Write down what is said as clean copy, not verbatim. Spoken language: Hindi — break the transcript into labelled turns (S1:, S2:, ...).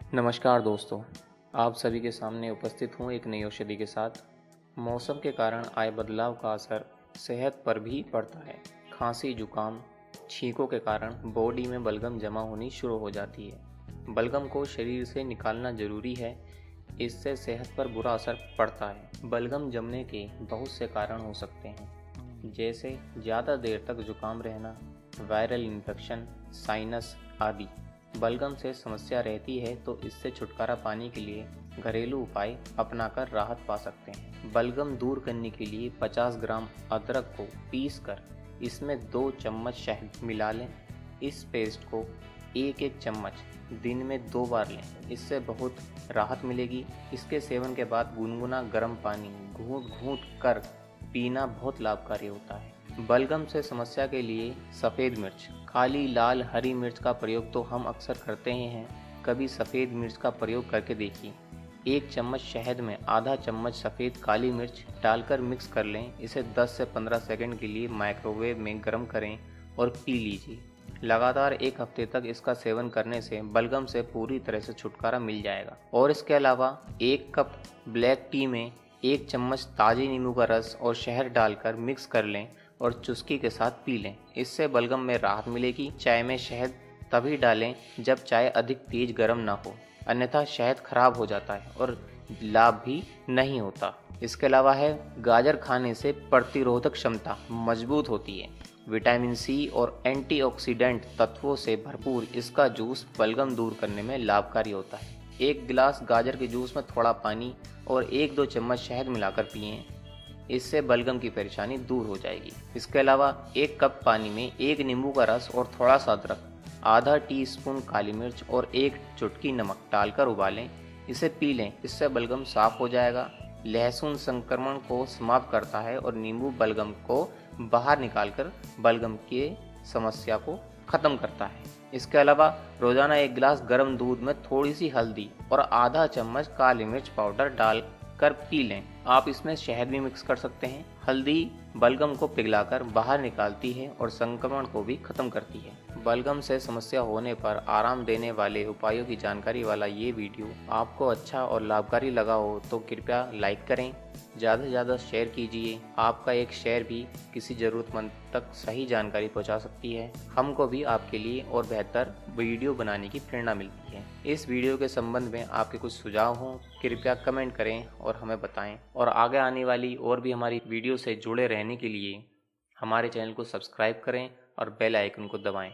S1: नमस्कार दोस्तों, आप सभी के सामने उपस्थित हूँ एक नई औषधि के साथ। मौसम के कारण आए बदलाव का असर सेहत पर भी पड़ता है। खांसी, जुकाम, छींकों के कारण बॉडी में बलगम जमा होनी शुरू हो जाती है। बलगम को शरीर से निकालना जरूरी है, इससे सेहत पर बुरा असर पड़ता है। बलगम जमने के बहुत से कारण हो सकते हैं, जैसे ज़्यादा देर तक जुकाम रहना, वायरल इन्फेक्शन, साइनस आदि। बलगम से समस्या रहती है तो इससे छुटकारा पाने के लिए घरेलू उपाय अपनाकर राहत पा सकते हैं। बलगम दूर करने के लिए 50 ग्राम अदरक को पीसकर इसमें 2 चम्मच शहद मिला लें। इस पेस्ट को एक एक चम्मच दिन में 2 बार लें, इससे बहुत राहत मिलेगी। इसके सेवन के बाद गुनगुना गर्म पानी घूंट घूंट कर पीना बहुत लाभकारी होता है। बलगम से समस्या के लिए सफ़ेद मिर्च, काली, लाल, हरी मिर्च का प्रयोग तो हम अक्सर करते ही हैं, कभी सफ़ेद मिर्च का प्रयोग करके देखिए। 1 चम्मच शहद में आधा चम्मच सफ़ेद काली मिर्च डालकर मिक्स कर लें। इसे 10 से 15 सेकंड के लिए माइक्रोवेव में गर्म करें और पी लीजिए। लगातार 1 हफ्ते तक इसका सेवन करने से बलगम से पूरी तरह से छुटकारा मिल जाएगा। और इसके अलावा 1 कप ब्लैक टी में 1 चम्मच ताज़े नींबू का रस और शहद डालकर मिक्स कर लें और चुस्की के साथ पी लें। इससे बलगम में राहत मिलेगी। चाय में शहद तभी डालें जब चाय अधिक तेज गर्म ना हो, अन्यथा शहद खराब हो जाता है और लाभ भी नहीं होता। इसके अलावा है, गाजर खाने से प्रतिरोधक क्षमता मजबूत होती है। विटामिन सी और एंटीऑक्सीडेंट तत्वों से भरपूर इसका जूस बलगम दूर करने में लाभकारी होता है। 1 गिलास गाजर के जूस में थोड़ा पानी और 1-2 चम्मच शहद मिलाकर पिएं, इससे बलगम की परेशानी दूर हो जाएगी। इसके अलावा 1 कप पानी में 1 नींबू का रस और थोड़ा सा अदरक, आधा टीस्पून काली मिर्च और 1 चुटकी नमक डालकर उबालें, इसे पी लें, इससे बलगम साफ हो जाएगा। लहसुन संक्रमण को समाप्त करता है और नींबू बलगम को बाहर निकालकर बलगम की समस्या को खत्म करता है। इसके अलावा रोजाना 1 गिलास गर्म दूध में थोड़ी सी हल्दी और आधा चम्मच काली मिर्च पाउडर डाल कर पी लें। आप इसमें शहद भी मिक्स कर सकते हैं। हल्दी बलगम को पिघलाकर बाहर निकालती है और संक्रमण को भी खत्म करती है। बलगम से समस्या होने पर आराम देने वाले उपायों की जानकारी वाला ये वीडियो आपको अच्छा और लाभकारी लगा हो तो कृपया लाइक करें, ज़्यादा से ज़्यादा शेयर कीजिए। आपका एक शेयर भी किसी ज़रूरतमंद तक सही जानकारी पहुंचा सकती है। हमको भी आपके लिए और बेहतर वीडियो बनाने की प्रेरणा मिलती है। इस वीडियो के संबंध में आपके कुछ सुझाव हों, कृपया कमेंट करें और हमें बताएं। और आगे आने वाली और भी हमारी वीडियो से जुड़े रहने के लिए हमारे चैनल को सब्सक्राइब करें और बेल आइकन को दबाएं।